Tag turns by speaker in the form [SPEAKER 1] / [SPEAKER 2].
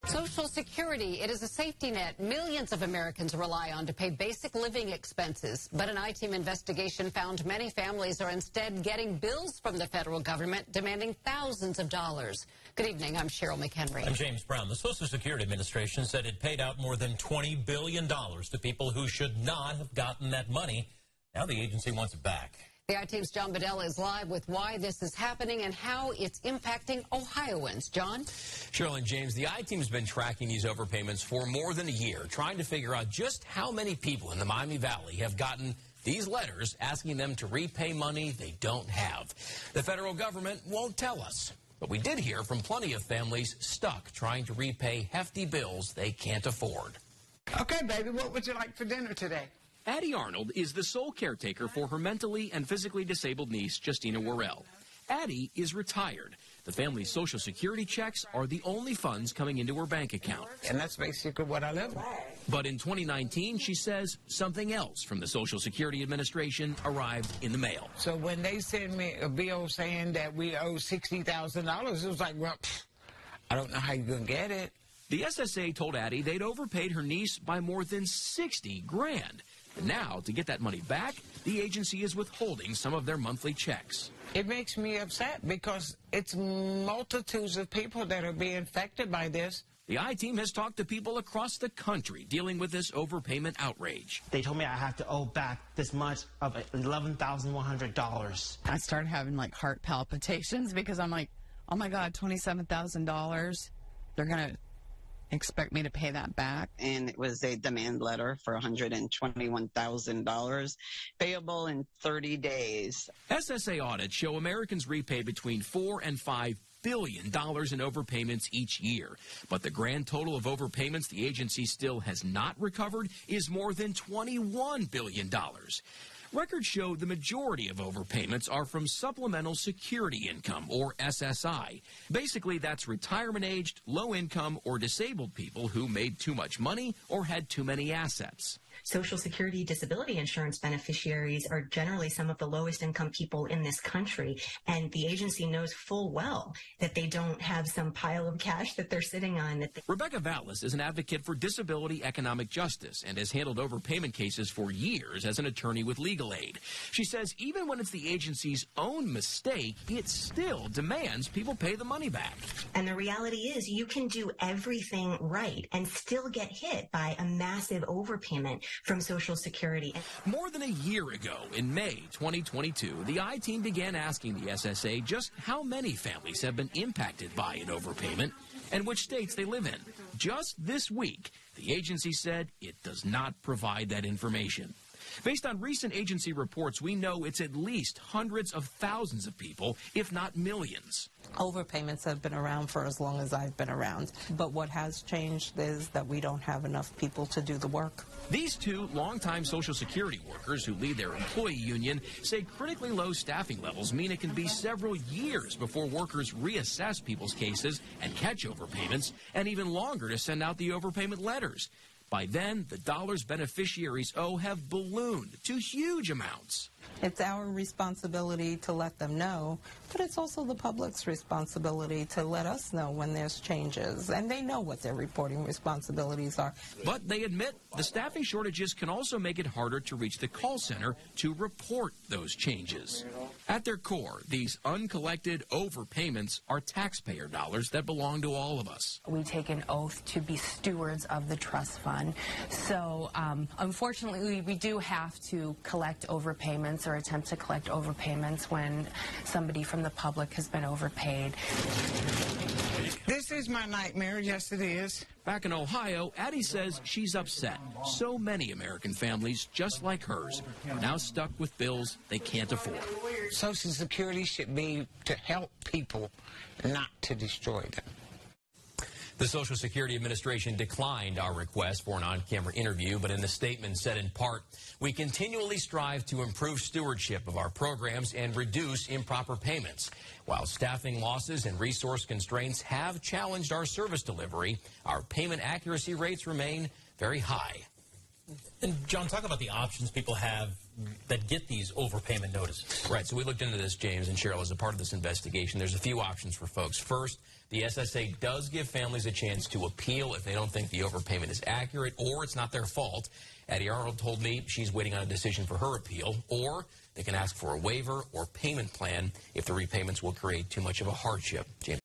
[SPEAKER 1] Social Security, it is a safety net millions of Americans rely on to pay basic living expenses. But an I-Team investigation found many families are instead getting bills from the federal government demanding thousands of dollars. Good evening, I'm Cheryl McHenry.
[SPEAKER 2] I'm James Brown. The Social Security Administration said it paid out more than $20 billion to people who should not have gotten that money. Now the agency wants it back.
[SPEAKER 1] The I-Team's John Bedell is live with why this is happening and how it's impacting Ohioans. John?
[SPEAKER 3] Cheryl and James, the I-Team's been tracking these overpayments for more than a year, trying to figure out just how many people in the Miami Valley have gotten these letters asking them to repay money they don't have. The federal government won't tell us, but we did hear from plenty of families stuck trying to repay hefty bills they can't afford.
[SPEAKER 4] Okay, baby, what would you like for dinner today?
[SPEAKER 5] Addie Arnold is the sole caretaker for her mentally and physically disabled niece, Justina Worrell. Addie is retired. The family's Social Security checks are the only funds coming into her bank account.
[SPEAKER 4] And that's basically what I live on.
[SPEAKER 5] But in 2019, she says something else from the Social Security Administration arrived in the mail.
[SPEAKER 4] So when they send me a bill saying that we owe $60,000, it was like, well, I don't know how you're going to get it.
[SPEAKER 5] The SSA told Addie they'd overpaid her niece by more than $60 grand. Now, to get that money back, the agency is withholding some of their monthly checks.
[SPEAKER 4] It makes me upset because it's multitudes of people that are being affected by this.
[SPEAKER 5] The I-Team has talked to people across the country dealing with this overpayment outrage.
[SPEAKER 6] They told me I have to owe back this much of $11,100.
[SPEAKER 7] I started having like heart palpitations because I'm like, oh my God, $27,000. They're going to expect me to pay that back.
[SPEAKER 8] And it was a demand letter for $121,000 payable in 30 days.
[SPEAKER 5] SSA audits show Americans repay between $4 and $5 billion in overpayments each year. But the grand total of overpayments the agency still has not recovered is more than $21 billion. Records show the majority of overpayments are from supplemental security income, or SSI. Basically, that's retirement-aged, low-income, or disabled people who made too much money or had too many assets.
[SPEAKER 9] Social Security disability insurance beneficiaries are generally some of the lowest income people in this country, and the agency knows full well that they don't have some pile of cash that they're sitting on.
[SPEAKER 5] Rebecca Vallis is an advocate for disability economic justice and has handled overpayment cases for years as an attorney with legal aid. She says even when it's the agency's own mistake, it still demands people pay the money back.
[SPEAKER 9] And the reality is you can do everything right and still get hit by a massive overpayment from Social Security.
[SPEAKER 5] More than a year ago, in May 2022, the I-Team began asking the SSA just how many families have been impacted by an overpayment and which states they live in. Just this week, the agency said it does not provide that information. Based on recent agency reports, we know it's at least hundreds of thousands of people, if not millions.
[SPEAKER 10] Overpayments have been around for as long as I've been around. But what has changed is that we don't have enough people to do the work.
[SPEAKER 5] These two longtime Social Security workers who lead their employee union say critically low staffing levels mean it can be several years before workers reassess people's cases and catch overpayments, and even longer to send out the overpayment letters. By then, the dollars beneficiaries owe have ballooned to huge amounts.
[SPEAKER 10] It's our responsibility to let them know, but it's also the public's responsibility to let us know when there's changes, and they know what their reporting responsibilities are.
[SPEAKER 5] But they admit the staffing shortages can also make it harder to reach the call center to report those changes. At their core, these uncollected overpayments are taxpayer dollars that belong to all of us.
[SPEAKER 11] We take an oath to be stewards of the trust fund. So, unfortunately, we do have to collect overpayments or attempt to collect overpayments when somebody from the public has been overpaid.
[SPEAKER 4] This is my nightmare. Yes, it is.
[SPEAKER 5] Back in Ohio, Addie says she's upset. So many American families, just like hers, are now stuck with bills they can't afford.
[SPEAKER 4] Social Security should be to help people, not to destroy them.
[SPEAKER 3] The Social Security Administration declined our request for an on-camera interview, but in the statement said in part, we continually strive to improve stewardship of our programs and reduce improper payments. While staffing losses and resource constraints have challenged our service delivery, our payment accuracy rates remain very high.
[SPEAKER 2] And, John, talk about the options people have that get these overpayment notices.
[SPEAKER 3] Right, so we looked into this, James and Cheryl, as a part of this investigation. There's a few options for folks. First, the SSA does give families a chance to appeal if they don't think the overpayment is accurate or it's not their fault. Addie Arnold told me she's waiting on a decision for her appeal, or they can ask for a waiver or payment plan if the repayments will create too much of a hardship. James.